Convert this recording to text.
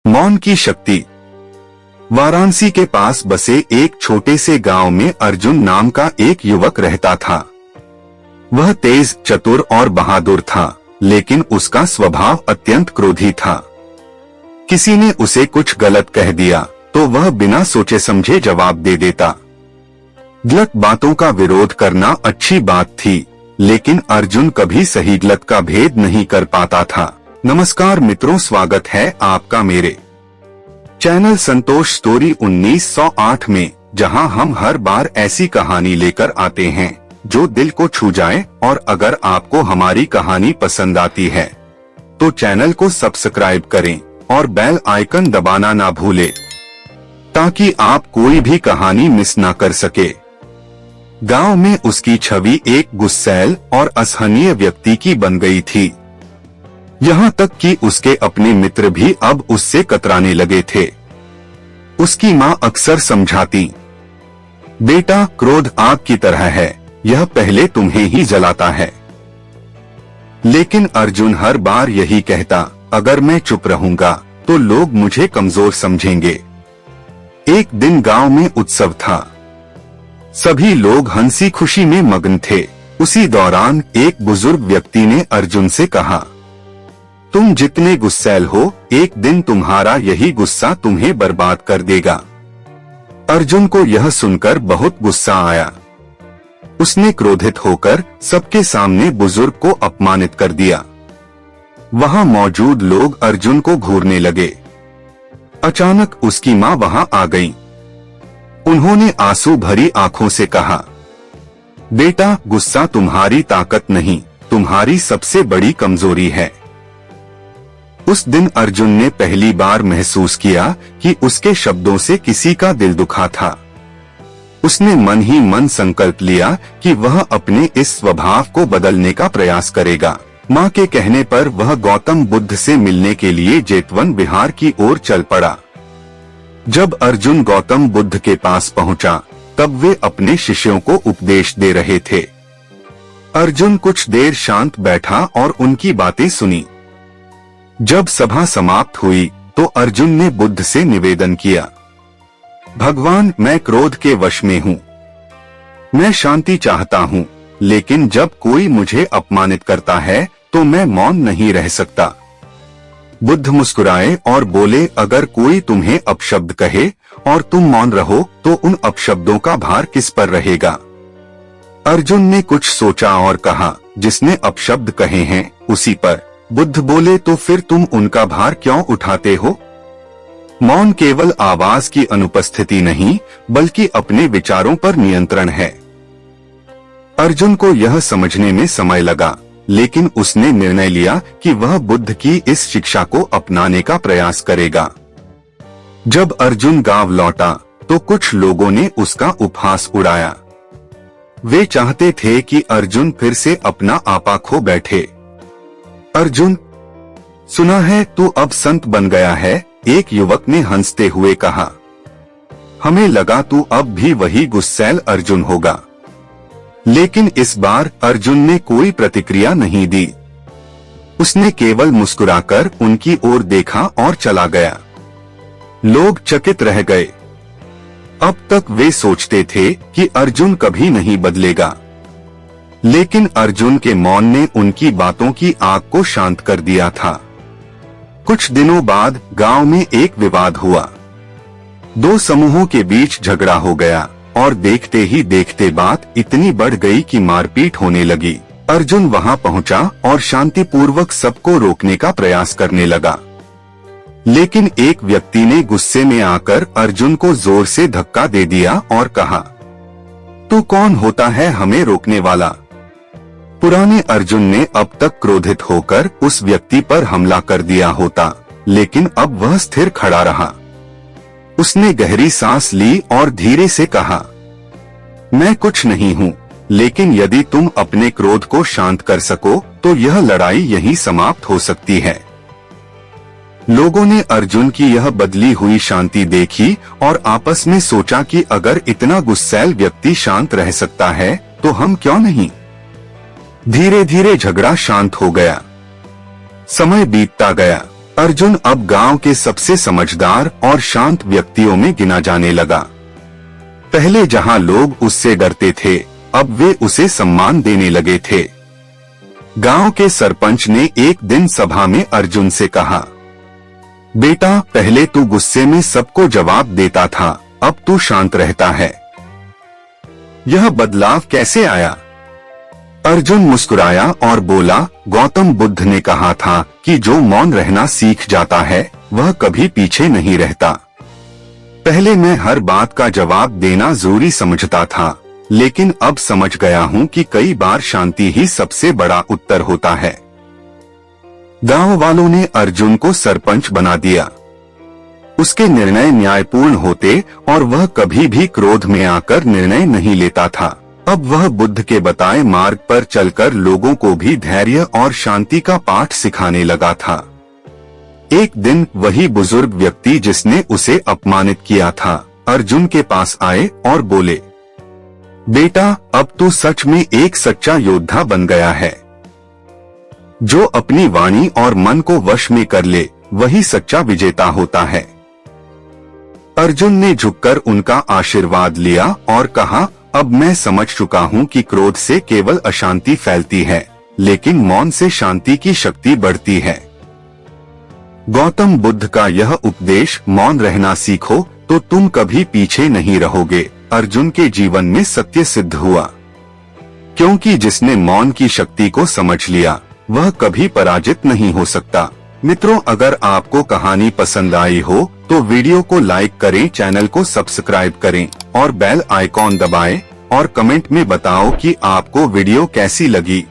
मौन की शक्ति। वाराणसी के पास बसे एक छोटे से गांव में अर्जुन नाम का एक युवक रहता था। वह तेज, चतुर और बहादुर था, लेकिन उसका स्वभाव अत्यंत क्रोधी था। किसी ने उसे कुछ गलत कह दिया तो वह बिना सोचे समझे जवाब दे देता। गलत बातों का विरोध करना अच्छी बात थी, लेकिन अर्जुन कभी सही गलत का भेद नहीं कर पाता था। नमस्कार मित्रों, स्वागत है आपका मेरे चैनल संतोष स्टोरी 1908 में, जहां हम हर बार ऐसी कहानी लेकर आते हैं जो दिल को छू जाए। और अगर आपको हमारी कहानी पसंद आती है तो चैनल को सब्सक्राइब करें और बेल आइकन दबाना ना भूलें, ताकि आप कोई भी कहानी मिस ना कर सके। गांव में उसकी छवि एक गुस्सैल और असहनीय व्यक्ति की बन गई थी। यहाँ तक कि उसके अपने मित्र भी अब उससे कतराने लगे थे। उसकी माँ अक्सर समझाती, बेटा, क्रोध आग की तरह है, यह पहले तुम्हें ही जलाता है। लेकिन अर्जुन हर बार यही कहता, अगर मैं चुप रहूंगा तो लोग मुझे कमजोर समझेंगे। एक दिन गांव में उत्सव था। सभी लोग हंसी खुशी में मग्न थे। उसी दौरान एक बुजुर्ग व्यक्ति ने अर्जुन से कहा, तुम जितने गुस्सैल हो, एक दिन तुम्हारा यही गुस्सा तुम्हें बर्बाद कर देगा। अर्जुन को यह सुनकर बहुत गुस्सा आया। उसने क्रोधित होकर सबके सामने बुजुर्ग को अपमानित कर दिया। वहां मौजूद लोग अर्जुन को घूरने लगे। अचानक उसकी माँ वहां आ गईं। उन्होंने आंसू भरी आंखों से कहा, बेटा, गुस्सा तुम्हारी ताकत नहीं, तुम्हारी सबसे बड़ी कमजोरी है। उस दिन अर्जुन ने पहली बार महसूस किया कि उसके शब्दों से किसी का दिल दुखा था। उसने मन ही मन संकल्प लिया कि वह अपने इस स्वभाव को बदलने का प्रयास करेगा। माँ के कहने पर वह गौतम बुद्ध से मिलने के लिए जेतवन विहार की ओर चल पड़ा। जब अर्जुन गौतम बुद्ध के पास पहुंचा, तब वे अपने शिष्यों को उपदेश दे रहे थे। अर्जुन कुछ देर शांत बैठा और उनकी बातें सुनी। जब सभा समाप्त हुई तो अर्जुन ने बुद्ध से निवेदन किया, भगवान, मैं क्रोध के वश में हूँ। मैं शांति चाहता हूँ, लेकिन जब कोई मुझे अपमानित करता है तो मैं मौन नहीं रह सकता। बुद्ध मुस्कुराए और बोले, अगर कोई तुम्हें अपशब्द कहे और तुम मौन रहो तो उन अपशब्दों का भार किस पर रहेगा? अर्जुन ने कुछ सोचा और कहा, जिसने अपशब्द कहे हैं उसी पर। बुद्ध बोले, तो फिर तुम उनका भार क्यों उठाते हो? मौन केवल आवाज की अनुपस्थिति नहीं, बल्कि अपने विचारों पर नियंत्रण है। अर्जुन को यह समझने में समय लगा, लेकिन उसने निर्णय लिया कि वह बुद्ध की इस शिक्षा को अपनाने का प्रयास करेगा। जब अर्जुन गांव लौटा तो कुछ लोगों ने उसका उपहास उड़ाया। वे चाहते थे कि अर्जुन फिर से अपना आपा खो बैठे। अर्जुन, सुना है तू अब संत बन गया है, एक युवक ने हंसते हुए कहा। हमें लगा तू अब भी वही गुस्सैल अर्जुन होगा। लेकिन इस बार अर्जुन ने कोई प्रतिक्रिया नहीं दी। उसने केवल मुस्कुराकर उनकी ओर देखा और चला गया। लोग चकित रह गए। अब तक वे सोचते थे कि अर्जुन कभी नहीं बदलेगा, लेकिन अर्जुन के मौन ने उनकी बातों की आग को शांत कर दिया था। कुछ दिनों बाद गांव में एक विवाद हुआ। दो समूहों के बीच झगड़ा हो गया और देखते ही देखते बात इतनी बढ़ गई कि मारपीट होने लगी। अर्जुन वहां पहुंचा और शांतिपूर्वक सबको रोकने का प्रयास करने लगा, लेकिन एक व्यक्ति ने गुस्से में आकर अर्जुन को जोर से धक्का दे दिया और कहा, तू कौन होता है हमें रोकने वाला? पुराने अर्जुन ने अब तक क्रोधित होकर उस व्यक्ति पर हमला कर दिया होता, लेकिन अब वह स्थिर खड़ा रहा। उसने गहरी सांस ली और धीरे से कहा, मैं कुछ नहीं हूँ, लेकिन यदि तुम अपने क्रोध को शांत कर सको तो यह लड़ाई यहीं समाप्त हो सकती है। लोगों ने अर्जुन की यह बदली हुई शांति देखी और आपस में सोचा कि अगर इतना गुस्सैल व्यक्ति शांत रह सकता है तो हम क्यों नहीं। धीरे धीरे झगड़ा शांत हो गया। समय बीतता गया। अर्जुन अब गांव के सबसे समझदार और शांत व्यक्तियों में गिना जाने लगा। पहले जहां लोग उससे डरते थे, अब वे उसे सम्मान देने लगे थे। गांव के सरपंच ने एक दिन सभा में अर्जुन से कहा, बेटा, पहले तू गुस्से में सबको जवाब देता था, अब तू शांत रहता है। यह बदलाव कैसे आया? अर्जुन मुस्कुराया और बोला, गौतम बुद्ध ने कहा था कि जो मौन रहना सीख जाता है वह कभी पीछे नहीं रहता। पहले मैं हर बात का जवाब देना जरूरी समझता था, लेकिन अब समझ गया हूँ कि कई बार शांति ही सबसे बड़ा उत्तर होता है। गांव वालों ने अर्जुन को सरपंच बना दिया। उसके निर्णय न्यायपूर्ण होते और वह कभी भी क्रोध में आकर निर्णय नहीं लेता था। अब वह बुद्ध के बताए मार्ग पर चलकर लोगों को भी धैर्य और शांति का पाठ सिखाने लगा था। एक दिन वही बुजुर्ग व्यक्ति जिसने उसे अपमानित किया था, अर्जुन के पास आए और बोले, बेटा, अब तू सच में एक सच्चा योद्धा बन गया है। जो अपनी वाणी और मन को वश में कर ले, वही सच्चा विजेता होता है। अर्जुन ने झुककर उनका आशीर्वाद लिया और कहा, अब मैं समझ चुका हूँ कि क्रोध से केवल अशांति फैलती है, लेकिन मौन से शांति की शक्ति बढ़ती है। गौतम बुद्ध का यह उपदेश, मौन रहना सीखो तो तुम कभी पीछे नहीं रहोगे, अर्जुन के जीवन में सत्य सिद्ध हुआ। क्योंकि जिसने मौन की शक्ति को समझ लिया वह कभी पराजित नहीं हो सकता। मित्रों, अगर आपको कहानी पसंद आई हो तो वीडियो को लाइक करें, चैनल को सब्सक्राइब करें और बेल आइकॉन दबाएं और कमेंट में बताओ कि आपको वीडियो कैसी लगी।